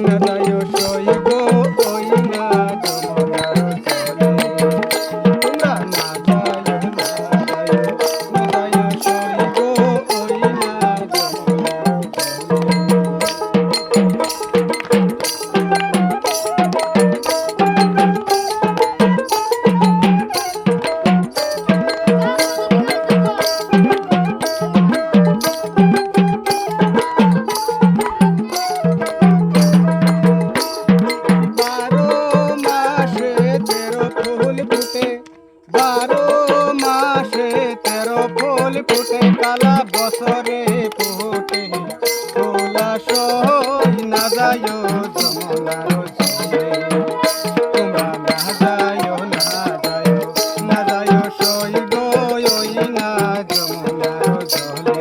না যায় সই গো ওই না যমুনার জলে তোমরা না যায় না যায় না যায় সই গো ওই না যমুনার জলে বারো মাসে তেরো ফুল ফুটে কালা বছরে ফুটে ফুলা সই না যায় যমুনার জলে তোমরা না যায় না যায় না যায় সই গো ওই না যমুনার জলে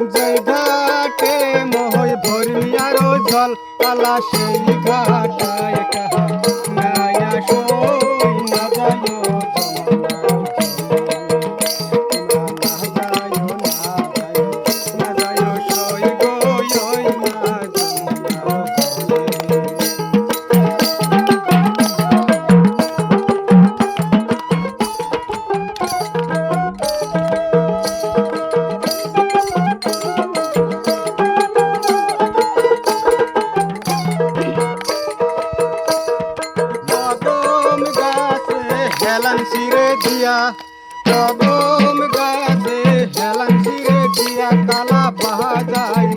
জয় ঘাটে মোহই ভরলি আরো জল কালা সেই ঘাটায় কাহা নায়া সই না যায় না যায় সই গো ওই না হেলান সিরে দিয়া কদম গাছে হেলান সিরে দিয়া কালা বাহা যায়